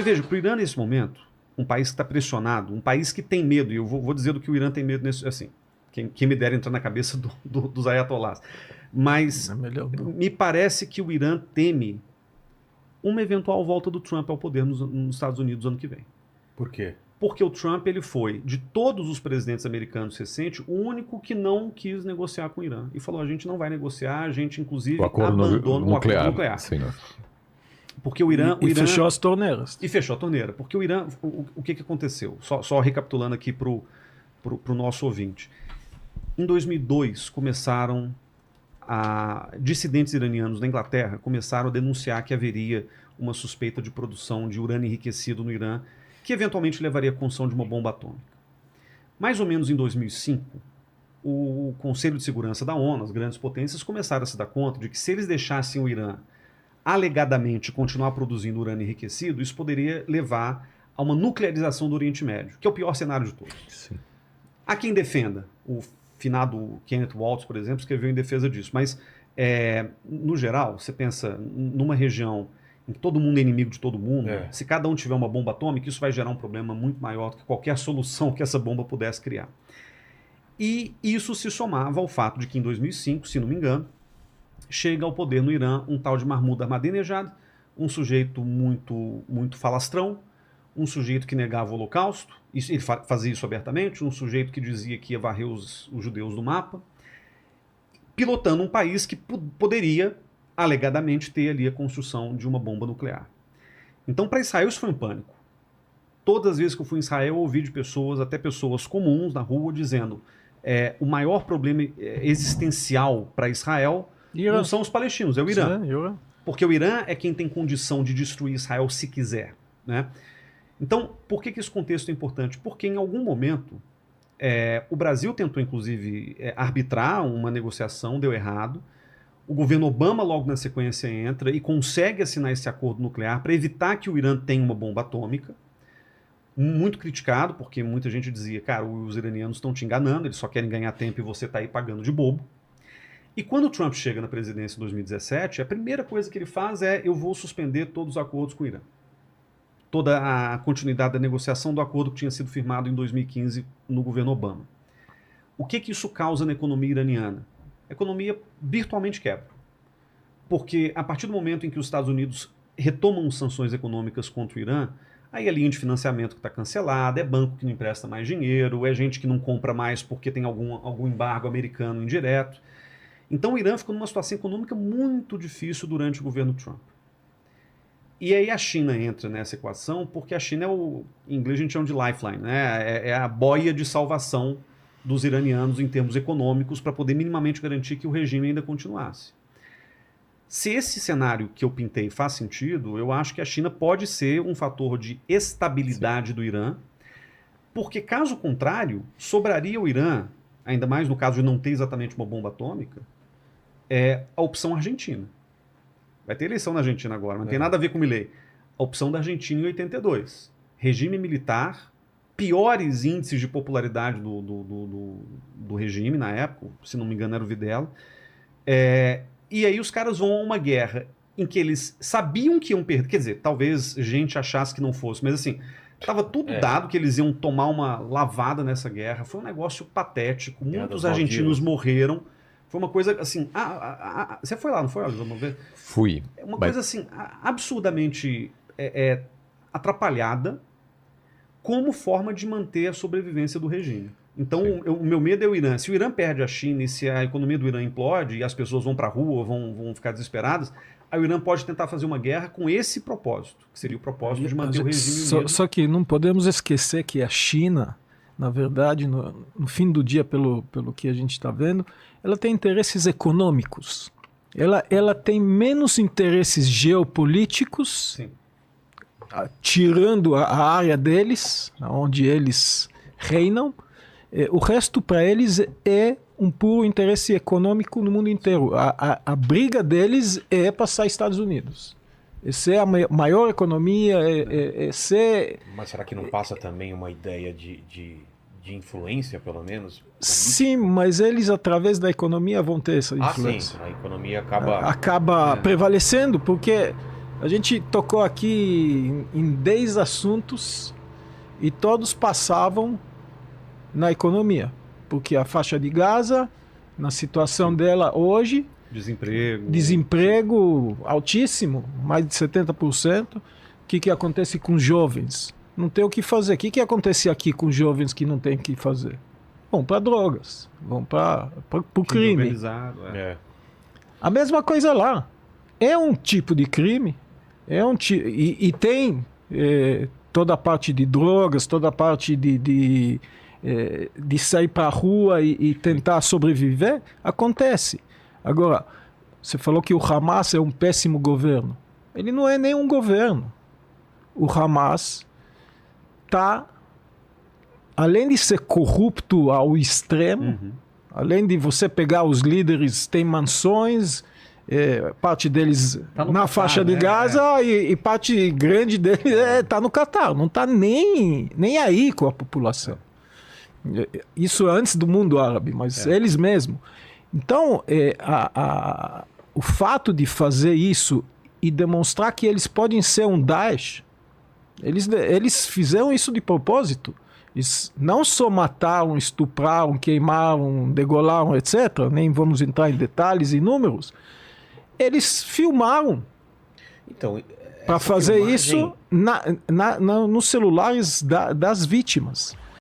Porque veja, para o Irã nesse momento, um país que está pressionado, um país que tem medo, e eu vou dizer do que o Irã tem medo nesse, assim, quem me dera entrar na cabeça dos ayatollahs, mas É melhor não. me parece que o Irã teme uma eventual volta do Trump ao poder nos Estados Unidos ano que vem. Por quê? Porque o Trump, ele foi, de todos os presidentes americanos recentes, o único que não quis negociar com o Irã. E falou, a gente não vai negociar, a gente, inclusive, O acordo abandona o acordo nuclear. Sim, né? Porque o Irã... E fechou as torneiras. E fechou a torneira. Porque o Irã... O que aconteceu? Só recapitulando aqui para o nosso ouvinte. Em 2002, dissidentes iranianos na Inglaterra começaram a denunciar que haveria uma suspeita de produção de urânio enriquecido no Irã, que eventualmente levaria à construção de uma bomba atômica. Mais ou menos em 2005, o Conselho de Segurança da ONU, as grandes potências, começaram a se dar conta de que se eles deixassem o Irã alegadamente continuar produzindo urânio enriquecido, isso poderia levar a uma nuclearização do Oriente Médio, que é o pior cenário de todos. Sim. Há quem defenda. O finado Kenneth Waltz, por exemplo, escreveu em defesa disso. Mas, no geral, você pensa numa região em que todo mundo é inimigo de todo mundo, se cada um tiver uma bomba atômica, isso vai gerar um problema muito maior do que qualquer solução que essa bomba pudesse criar. E isso se somava ao fato de que em 2005, se não me engano, chega ao poder no Irã um tal de Mahmoud Ahmadinejad, um sujeito muito, muito falastrão, um sujeito que negava o Holocausto, ele fazia isso abertamente, um sujeito que dizia que ia varrer os judeus do mapa, pilotando um país que poderia, alegadamente, ter ali a construção de uma bomba nuclear. Então, para Israel, isso foi um pânico. Todas as vezes que eu fui em Israel, eu ouvi de pessoas, até pessoas comuns na rua, dizendo o maior problema existencial para Israel não são os palestinos, é o Irã. Sim, porque o Irã é quem tem condição de destruir Israel se quiser, né? Então, por que esse contexto é importante? Porque em algum momento o Brasil tentou, inclusive, arbitrar uma negociação, deu errado. O governo Obama, logo na sequência, entra e consegue assinar esse acordo nuclear para evitar que o Irã tenha uma bomba atômica. Muito criticado, porque muita gente dizia, cara, os iranianos estão te enganando, eles só querem ganhar tempo e você está aí pagando de bobo. E quando o Trump chega na presidência em 2017, a primeira coisa que ele faz eu vou suspender todos os acordos com o Irã. Toda a continuidade da negociação do acordo que tinha sido firmado em 2015 no governo Obama. O que isso causa na economia iraniana? A economia virtualmente quebra. Porque a partir do momento em que os Estados Unidos retomam sanções econômicas contra o Irã, aí a linha de financiamento que está cancelada, é banco que não empresta mais dinheiro, é gente que não compra mais porque tem algum embargo americano indireto. Então o Irã ficou numa situação econômica muito difícil durante o governo Trump. E aí a China entra nessa equação, porque a China em inglês a gente chama de lifeline, né? É a boia de salvação dos iranianos em termos econômicos para poder minimamente garantir que o regime ainda continuasse. Se esse cenário que eu pintei faz sentido, eu acho que a China pode ser um fator de estabilidade do Irã, porque caso contrário, sobraria o Irã, ainda mais no caso de não ter exatamente uma bomba atômica, a opção argentina. Vai ter eleição na Argentina agora, não tem nada a ver com o Milei. A opção da Argentina em 82. Regime militar, piores índices de popularidade do regime na época, se não me engano era o Videla. E aí os caras vão a uma guerra em que eles sabiam que iam perder. Quer dizer, talvez gente achasse que não fosse, mas assim, estava tudo dado que eles iam tomar uma lavada nessa guerra. Foi um negócio patético, muitos argentinos morreram. Foi uma coisa assim. Você foi lá, não foi? Vamos ver. Fui. Uma coisa assim, absurdamente atrapalhada como forma de manter a sobrevivência do regime. Então, o meu medo é o Irã. Se o Irã perde a China e se a economia do Irã implode e as pessoas vão para a rua, vão ficar desesperadas, aí o Irã pode tentar fazer uma guerra com esse propósito, que seria o propósito de manter o regime unido. Só que não podemos esquecer que a China, na verdade, no fim do dia, pelo que a gente está vendo, ela tem interesses econômicos. Ela tem menos interesses geopolíticos, Sim. Tirando a área deles, onde eles reinam. O resto para eles é um puro interesse econômico no mundo inteiro. A briga deles é passar Estados Unidos. Essa é a maior economia. Mas será que não passa também uma ideia de influência, pelo menos? Sim, mas eles, através da economia, vão ter essa influência. Sim, a economia acaba prevalecendo, porque A gente tocou aqui em 10 assuntos e todos passavam na economia. Porque a faixa de Gaza, na situação dela hoje, desemprego altíssimo, mais de 70%. O que acontece com os jovens? Não tem o que fazer. O que acontece aqui com os jovens que não tem o que fazer? Vão para drogas, vão para o crime. A mesma coisa lá. É um tipo de crime, e tem toda a parte de drogas, toda a parte de sair para a rua e tentar sobreviver, acontece. Agora, você falou que o Hamas é um péssimo governo. Ele não é nenhum governo. O Hamas está, além de ser corrupto ao extremo, além de você pegar os líderes, tem mansões, parte deles tá na Catar, faixa de Gaza e parte grande deles está no Catar. Não está nem aí com a população. Isso antes do mundo árabe, mas eles mesmos. Então, o fato de fazer isso e demonstrar que eles podem ser um Daesh, eles fizeram isso de propósito. Eles não só mataram, estupraram, queimaram, degolaram, etc. Nem vamos entrar em detalhes e números. Eles filmaram para fazer filmagem... isso nos celulares das vítimas.